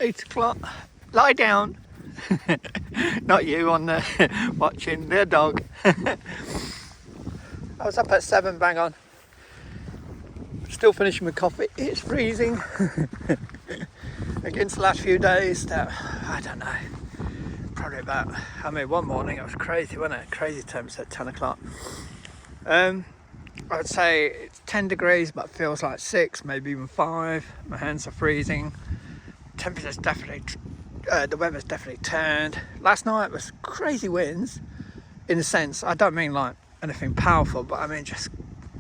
8 o'clock. Lie down. Not you on the watching their dog. I was up at 7, bang on. Still finishing my coffee. It's freezing. Against the last few days, I don't know. Probably about, one morning it was crazy, wasn't it? Crazy temps at 10 o'clock. I'd say it's 10 degrees, but feels like 6, maybe even 5. My hands are freezing. Temperature's definitely, the weather's definitely turned. Last night was crazy winds, in a sense. I don't mean like anything powerful, but I mean just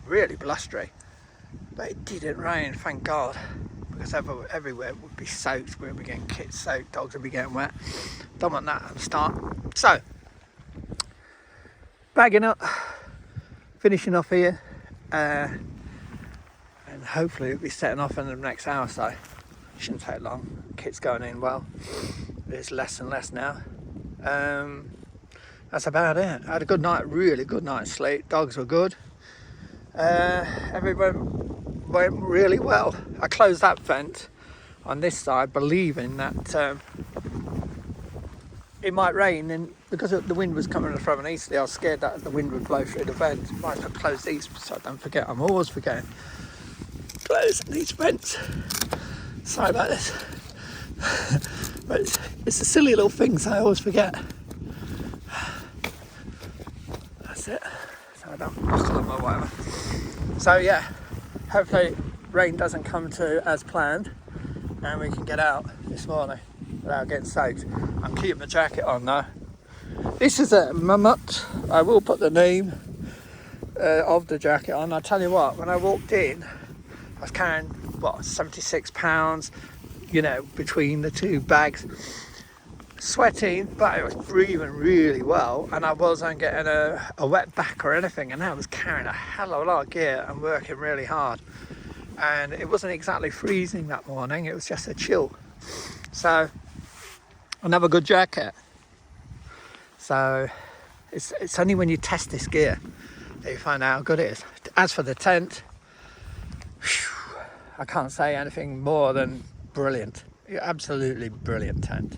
really blustery. But it didn't rain, thank God, because everywhere would be soaked. We'll be getting kids soaked, dogs will be getting wet. Don't want that at the start. So, bagging up, finishing off here, and hopefully it'll be setting off in the next hour or so. Shouldn't take long. Kit's going in well. There's less and less now. That's about it. I had a good night, really good night's sleep. Dogs were good. Everyone went really well. I closed that vent on this side, believing that it might rain, and because the wind was coming from an easterly, I was scared that the wind would blow through the vent. Might have to close these, so I don't forget. I'm always forgetting. Close these vents. Sorry about this. But it's the silly little things I always forget. That's it. So I don't buckle them or whatever. So yeah, hopefully rain doesn't come to as planned, and we can get out this morning without getting soaked. I'm keeping my jacket on though. This is a Mammoth. I will put the name of the jacket on. I'll tell you what, when I walked in, I was carrying, 76 pounds, between the two bags. Sweating, but I was breathing really well, and I wasn't getting a wet back or anything, and I was carrying a hell of a lot of gear and working really hard. And it wasn't exactly freezing that morning, it was just a chill. So, another good jacket. So, it's only when you test this gear that you find out how good it is. As for the tent, I can't say anything more than brilliant. Absolutely brilliant tent.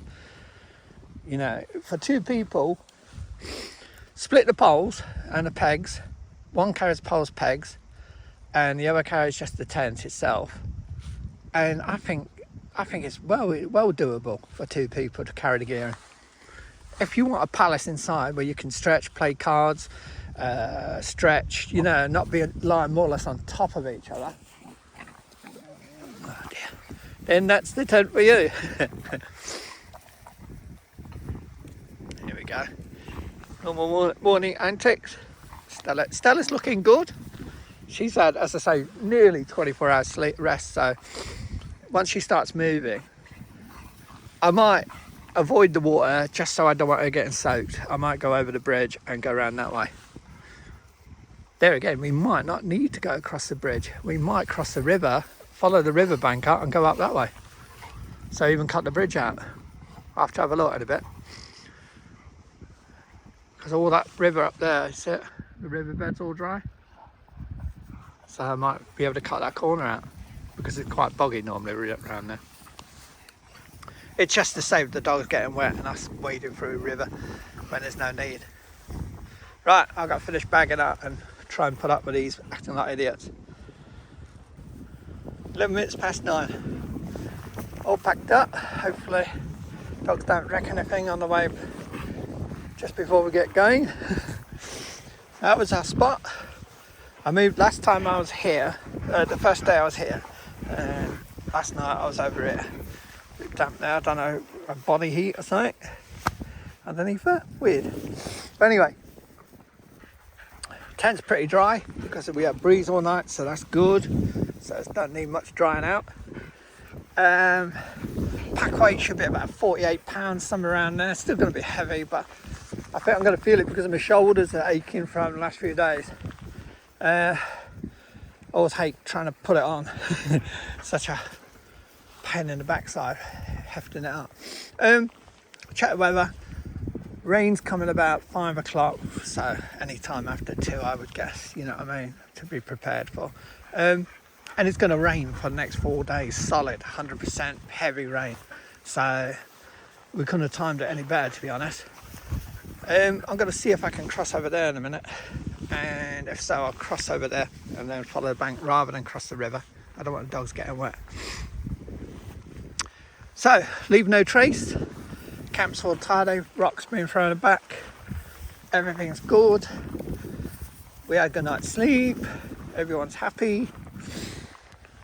For 2 people, split the poles and the pegs. One carries poles, pegs, and the other carries just the tent itself. And I think it's well doable for 2 people to carry the gear in. If you want a palace inside where you can stretch, play cards, stretch, not be lying more or less on top of each other, oh dear, then that's the tent for you. Here we go. Normal morning antics. Stella's looking good. She's had, as I say, nearly 24 hours sleep rest, so once she starts moving, I might avoid the water just so I don't want her getting soaked. I might go over the bridge and go around that way. There again, we might not need to go across the bridge. We might cross the river, follow the river bank out and go up that way. So even cut the bridge out. I'll have to have a look at it a bit. Because all that river up there, is it? The riverbed's all dry. So I might be able to cut that corner out, because it's quite boggy normally around there. It's just to save the dogs getting wet and us wading through a river when there's no need. Right, I've got to finish bagging up and try and put up with these acting like idiots. 11 minutes past 9. All packed up. Hopefully dogs don't wreck anything on the way just before we get going. That was our spot. I moved last time I was here, the first day I was here, and last night I was over here. Damp there, I don't know, a body heat or something underneath it. Weird. But anyway, tent's pretty dry because we had breeze all night, so that's good. So it doesn't need much drying out. Pack weight should be about 48 pounds, somewhere around there. Still going to be heavy, but I think I'm going to feel it because my shoulders are aching from the last few days. I always hate trying to put it on. Such a pain in the backside, hefting it up. Check the weather. Rain's coming about 5 o'clock, so any time after 2 I would guess, you know what I mean, to be prepared for. And it's going to rain for the next 4 days, solid, 100% heavy rain. So we couldn't have timed it any better, to be honest. I'm going to see if I can cross over there in a minute, and if so, I'll cross over there and then follow the bank rather than cross the river. I don't want the dogs getting wet. So, leave no trace. Camp's all tidy, rocks being thrown back, everything's good. We had a good night's sleep, everyone's happy.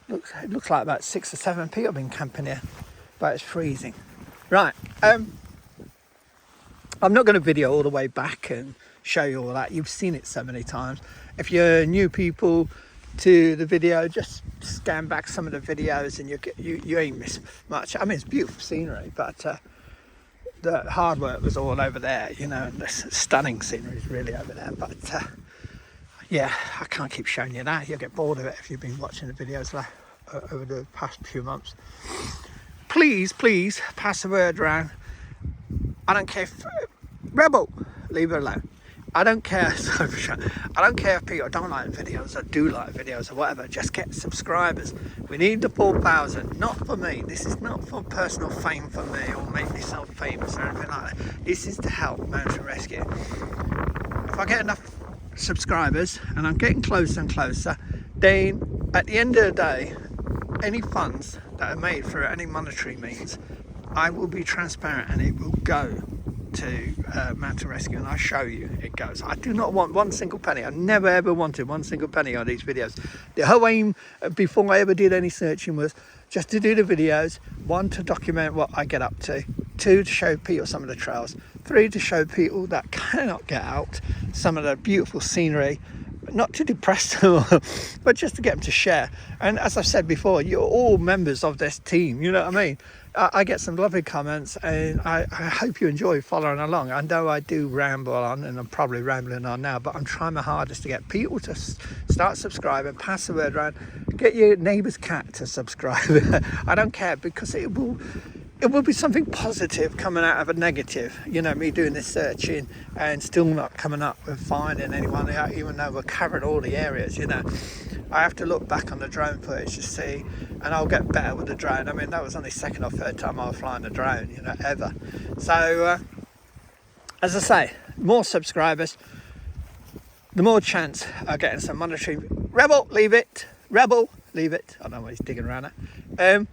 It looks like about 6 or 7 people have been camping here, but it's freezing. Right, I'm not going to video all the way back and show you all that. You've seen it so many times. If you're new people to the video, just scan back some of the videos and you ain't miss much. I mean, it's beautiful scenery, but the hard work was all over there, you know, and the stunning scenery is really over there. But yeah, I can't keep showing you that. You'll get bored of it if you've been watching the videos over the past few months. Please pass the word around. I don't care if Rebel, leave it alone. I don't care. I don't care if people don't like videos or do like videos or whatever. Just get subscribers. We need the 4,000. Not for me. This is not for personal fame for me or make myself famous or anything like that. This is to help mountain rescue. If I get enough subscribers, and I'm getting closer and closer, then at the end of the day, any funds that are made through any monetary means, I will be transparent and it will go to mountain rescue, and I'll show you it goes. I do not want one single penny. I've never ever wanted one single penny on these videos. The whole aim before I ever did any searching was just to do the videos, 1, to document what I get up to, 2, to show people some of the trails, 3, to show people that cannot get out some of the beautiful scenery, not to depress them, but just to get them to share. And as I've said before, you're all members of this team, you know what I mean? I get some lovely comments, and I hope you enjoy following along. I know I do ramble on, and I'm probably rambling on now, but I'm trying my hardest to get people to start subscribing, pass the word around, get your neighbour's cat to subscribe. I don't care, because it will be something positive coming out of a negative. You know, me doing this searching and still not coming up with finding anyone, even though we're covering all the areas, you know. I have to look back on the drone footage to see, and I'll get better with the drone. I mean, that was only 2nd or 3rd time I was flying a drone, you know, ever. So, as I say, more subscribers, the more chance of getting some monetary. Rebel, leave it. Rebel, leave it. I don't know what he's digging around at.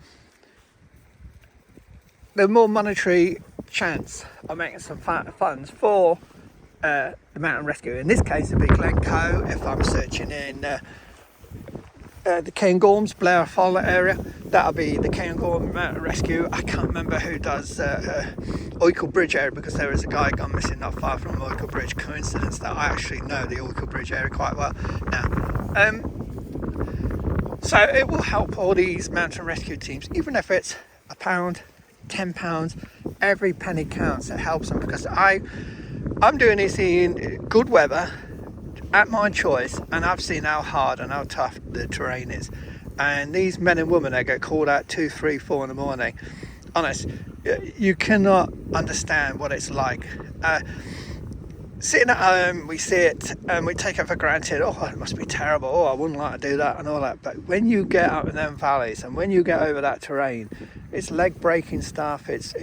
The more monetary chance of making some funds for the mountain rescue. In this case, it'd be Glencoe. If I'm searching in the Cairngorms, Blair Fowler area, that'll be the Cairngorm Mountain Rescue. I can't remember who does Orchy Bridge area, because there is a guy gone missing not far from Orchy Bridge. Coincidence that I actually know the Orchy Bridge area quite well now. So it will help all these mountain rescue teams, even if it's £1, £10, every penny counts. It helps them, because I'm doing this in good weather at my choice, and I've seen how hard and how tough the terrain is, and these men and women that get called out 2, 3, 4 in the morning, honest, you cannot understand what it's like. Sitting at home, we see it and we take it for granted. Oh, it must be terrible. Oh, I wouldn't like to do that and all that. But when you get up in them valleys and when you get over that terrain, it's leg breaking stuff. It's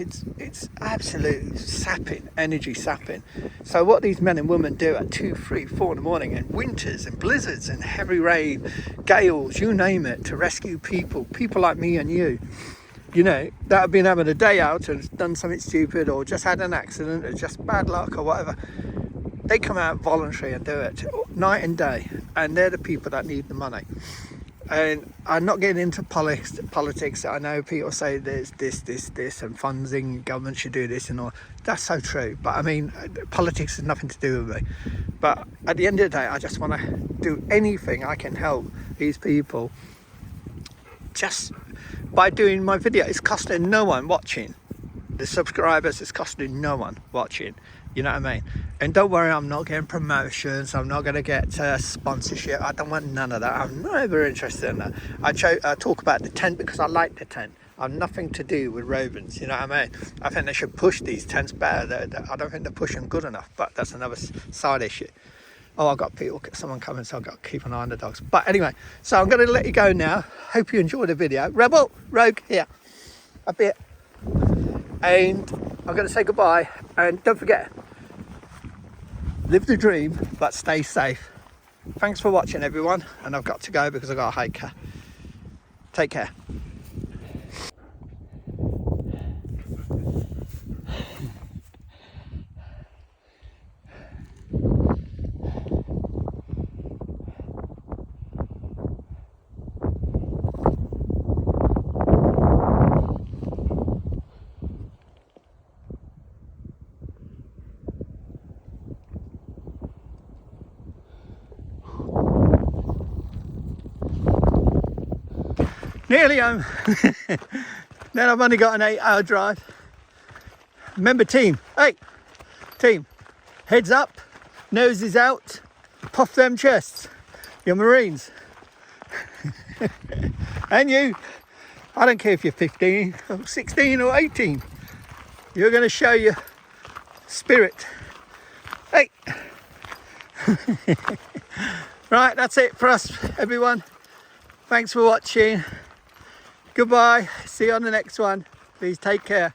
absolute sapping, energy sapping. So what these men and women do at 2, 3, 4 in the morning, in winters and blizzards and heavy rain, gales, you name it, to rescue people like me and you. You know, that have been having a day out and done something stupid, or just had an accident, or just bad luck or whatever. They come out voluntary and do it night and day, and they're the people that need the money. And I'm not getting into politics. I know people say there's this and funding, government should do this and all. That's so true, but I mean, politics has nothing to do with me. But at the end of the day, I just want to do anything I can help these people just by doing my video. It's costing no one watching. The subscribers, it's costing no one watching. You know what I mean? And don't worry, I'm not getting promotions. I'm not going to get sponsorship. I don't want none of that. I'm not ever interested in that. I talk about the tent because I like the tent. I've nothing to do with rovings. You know what I mean? I think they should push these tents better. I don't think they're pushing good enough, but that's another side issue. Oh, I've got someone coming, so I've got to keep an eye on the dogs. But anyway, so I'm going to let you go now. Hope you enjoyed the video. Rebel, Rogue, here. A bit. and I'm going to say goodbye. And don't forget, live the dream, but stay safe. Thanks for watching, everyone. And I've got to go because I've got a hiker. Take care. Nearly home. Then I've only got an 8-hour drive. Remember, team, hey, team, heads up, noses out, puff them chests, you're Marines. And you, I don't care if you're 15 or 16 or 18, you're going to show your spirit. Hey. Right, that's it for us, everyone. Thanks for watching. Goodbye. See you on the next one. Please take care.